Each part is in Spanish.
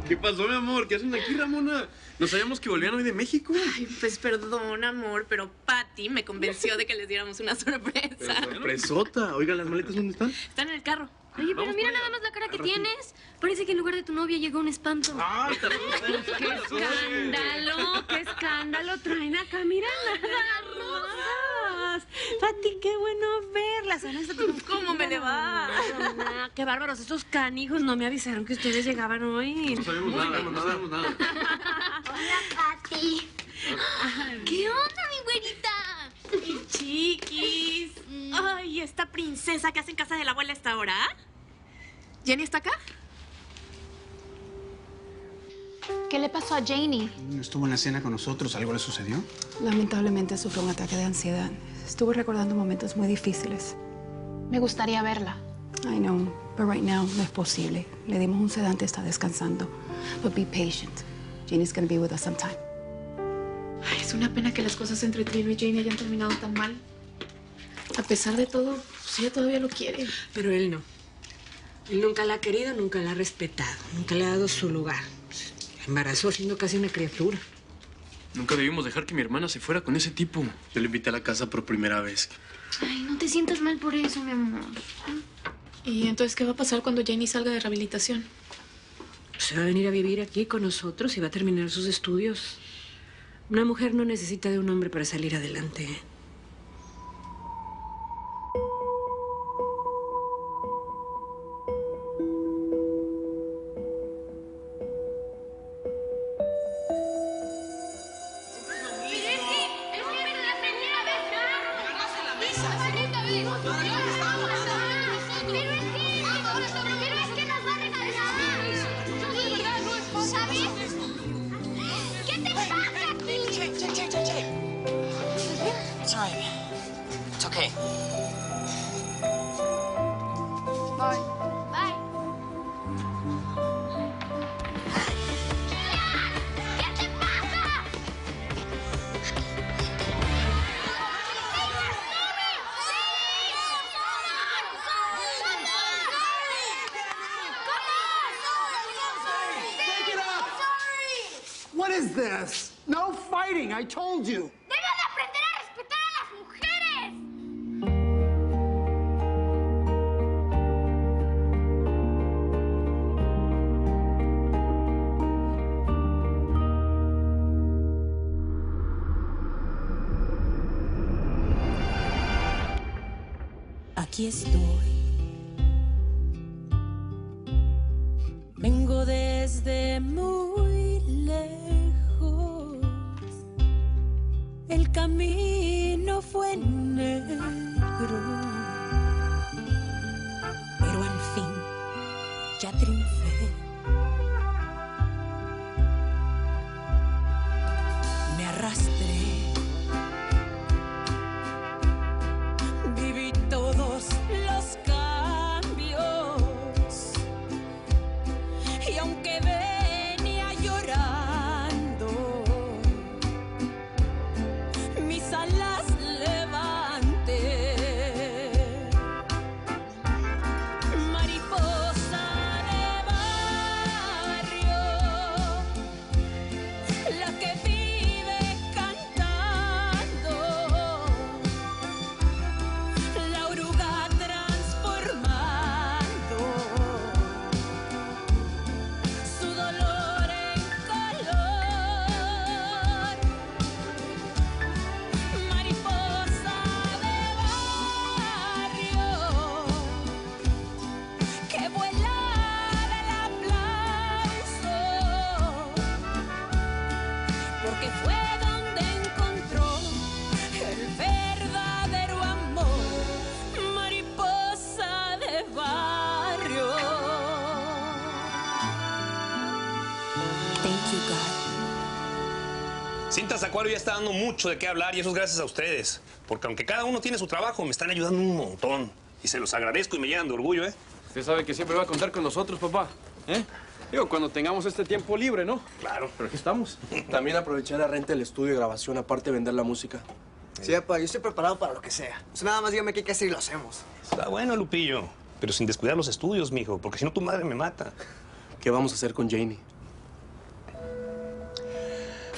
¿Qué pasó, mi amor? ¿Qué hacen aquí, Ramona? No sabíamos que volvían hoy de México. Ay, pues perdón, amor, pero Patty me convenció de que les diéramos una sorpresa. Pero sorpresota. Oiga, ¿las maletas dónde están? Están en el carro. Oye, pero mira nada más la cara que tienes. Parece que en lugar de tu novia llegó un espanto. ¡Ah! ¡Qué escándalo! ¡Qué escándalo! Traen acá, mira nada, rosas. Pati, qué bueno verlas. ¿Cómo me le va? Qué bárbaros, estos canijos no me avisaron que ustedes llegaban hoy. No sabemos nada, no sabemos nada. Hola, Pati. ¿Qué onda, mi güerita? Chiquis. Ay, esta princesa que hace en casa de la abuela a esta hora. ¿Jenny está acá? ¿Qué le pasó a Janie? No estuvo en la cena con nosotros. ¿Algo le sucedió? Lamentablemente sufrió un ataque de ansiedad. Estuvo recordando momentos muy difíciles. Me gustaría verla. I know, but right now no es posible. Le dimos un sedante, está descansando. But be patient. Janie's gonna be with us sometime. Ay, es una pena que las cosas entre Trino y Janie hayan terminado tan mal. A pesar de todo, pues ella todavía lo quiere. Pero él no. Él nunca la ha querido, nunca la ha respetado, nunca le ha dado su lugar. La embarazó siendo casi una criatura. Nunca debimos dejar que mi hermana se fuera con ese tipo. Yo le invité a la casa por primera vez. Ay, no te sientas mal por eso, mi amor. ¿Y entonces qué va a pasar cuando Janie salga de rehabilitación? Se va a venir a vivir aquí con nosotros y va a terminar sus estudios. Una mujer no necesita de un hombre para salir adelante. It's okay. Bye. Bye. ¿Qué te pasa? Take it up! What is this? No fighting, I told you. ¡Deben de aprender a respetar a las mujeres! Aquí estoy. Vengo desde muy lejos. El camino fue negro, pero al fin ya triunfé. Me arrastré. Viví todos los cambios y aunque venía llorando, mis alas levanté. Mariposa de barrio, la que vive cantando. La oruga transformando su dolor en color. Mariposa de barrio que vuela del aplauso, porque fue donde encontró el verdadero amor. Mariposa de barrio. Thank you, God. Cintas Acuario ya está dando mucho de qué hablar y eso es gracias a ustedes. Porque aunque cada uno tiene su trabajo, me están ayudando un montón. Y se los agradezco y me llenan de orgullo, ¿eh? Usted sabe que siempre va a contar con nosotros, papá. ¿Eh? Digo, cuando tengamos este tiempo libre, ¿no? Claro. Pero aquí estamos. También aprovechar la renta del estudio de grabación, aparte de vender la música. Sí, papá, yo estoy preparado para lo que sea. O sea, nada más dígame qué hay que hacer y lo hacemos. Está bueno, Lupillo. Pero sin descuidar los estudios, mijo, porque si no tu madre me mata. ¿Qué vamos a hacer con Janie?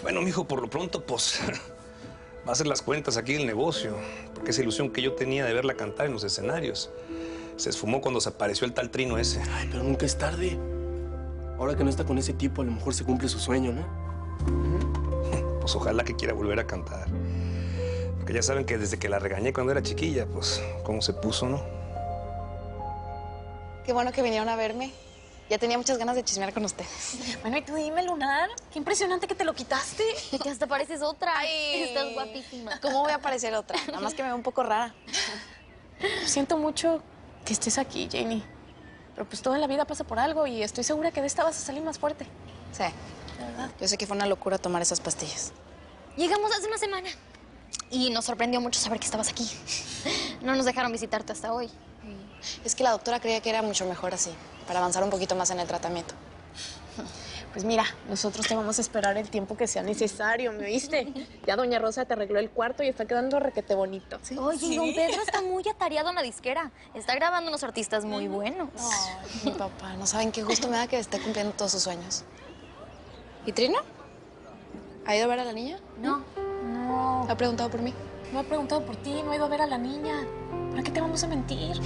Bueno, mijo, por lo pronto, pues, va a hacer las cuentas aquí del negocio. Porque esa ilusión que yo tenía de verla cantar en los escenarios se esfumó cuando se apareció el tal Trino ese. Ay, pero nunca es tarde. Ahora que no está con ese tipo, a lo mejor se cumple su sueño, ¿no? Pues ojalá que quiera volver a cantar. Porque ya saben que desde que la regañé cuando era chiquilla, pues, cómo se puso, ¿no? Qué bueno que vinieron a verme. Ya tenía muchas ganas de chismear con ustedes. Bueno, y tú dime, Lunar, qué impresionante que te lo quitaste. Que hasta pareces otra. Ay, estás guapísima. ¿Cómo voy a parecer otra? Nada más que me veo un poco rara. Siento mucho que estés aquí, Janie. Pero pues todo en la vida pasa por algo y estoy segura que de esta vas a salir más fuerte. Sí, ¿De verdad? yo sé que fue una locura tomar esas pastillas. Llegamos hace una semana y nos sorprendió mucho saber que estabas aquí. No nos dejaron visitarte hasta hoy. Es que la doctora creía que era mucho mejor así, para avanzar un poquito más en el tratamiento. Pues mira, nosotros te vamos a esperar el tiempo que sea necesario, ¿me oíste? Ya doña Rosa te arregló el cuarto y está quedando requete bonito. ¿Sí? Oye, ¿Sí? don Pedro está muy atareado en la disquera. Está grabando unos artistas muy buenos. Ay, mi papá, no saben qué gusto me da que esté cumpliendo todos sus sueños. ¿Y Trino? ¿Ha ido a ver a la niña? No. No. ¿Ha preguntado por mí? No ha preguntado por ti, no ha ido a ver a la niña. ¿Para qué te vamos a mentir?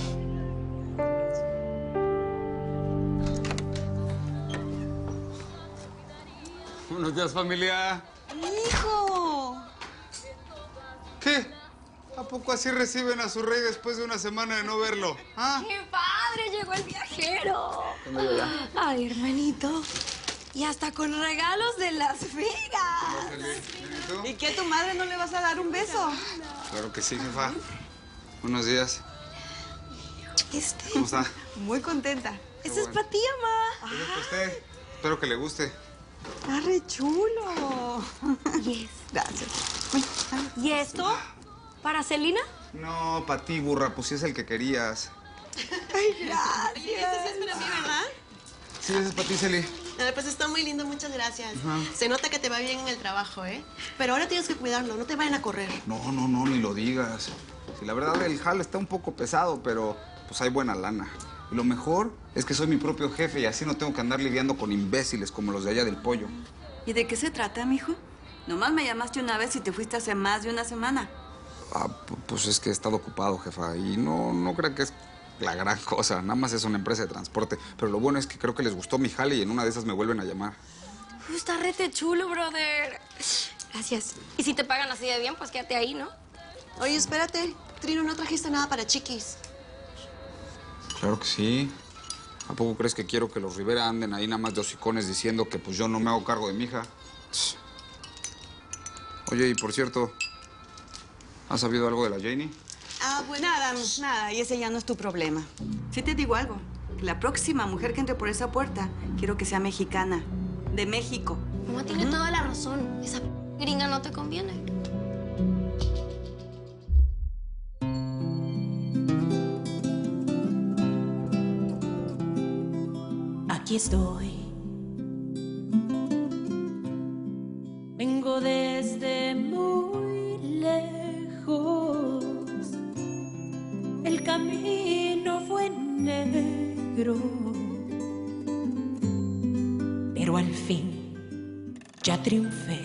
Buenos días, familia. ¡Hijo! ¿Qué? ¿A poco así reciben a su rey después de una semana de no verlo? ¿Ah? ¡Qué padre! Llegó el viajero. ¿Cuándo yo ya? Ay, hermanito. Y hasta con regalos de Las Vegas. ¿Y qué, a tu madre no le vas a dar un beso? Claro que sí, jefa. Buenos días. Este. ¿Cómo está? Muy contenta. Qué Este bueno. es para ti, mamá. Pues es para usted. Espero que le guste. Está re chulo. Yes. Gracias. ¿Y esto? ¿Para Celina? No, para ti, burra. Pues sí es el que querías. Ay, gracias. Este sí es para mí, ¿verdad? Sí, ese es para ti, Celi. Pues está muy lindo, muchas gracias. Ajá. Se nota que te va bien en el trabajo, ¿eh? Pero ahora tienes que cuidarlo, no te vayan a correr. No, ni lo digas. Sí, la verdad, el jale está un poco pesado, pero pues hay buena lana. Y lo mejor es que soy mi propio jefe y así no tengo que andar lidiando con imbéciles como los de allá del pollo. ¿Y de qué se trata, mijo? Nomás me llamaste una vez y te fuiste hace más de una semana. Pues es que he estado ocupado, jefa, y no creo que es la gran cosa. Nada más es una empresa de transporte. Pero lo bueno es que creo que les gustó mi jale y en una de esas me vuelven a llamar. Está rete chulo, brother. Gracias. Y si te pagan así de bien, pues quédate ahí, ¿no? Oye, espérate. Trino, no trajiste nada para Chiquis. Claro que sí. ¿A poco crees que quiero que los Rivera anden ahí nada más de hocicones diciendo que pues yo no me hago cargo de mi hija? Oye, y por cierto, ¿has sabido algo de la Janie? Pues nada. Y ese ya no es tu problema. Sí te digo algo. La próxima mujer que entre por esa puerta, quiero que sea mexicana. De México. Mamá tiene toda la razón. Esa gringa no te conviene. Aquí estoy. Vengo desde muy lejos. El camino fue negro, pero al fin ya triunfé.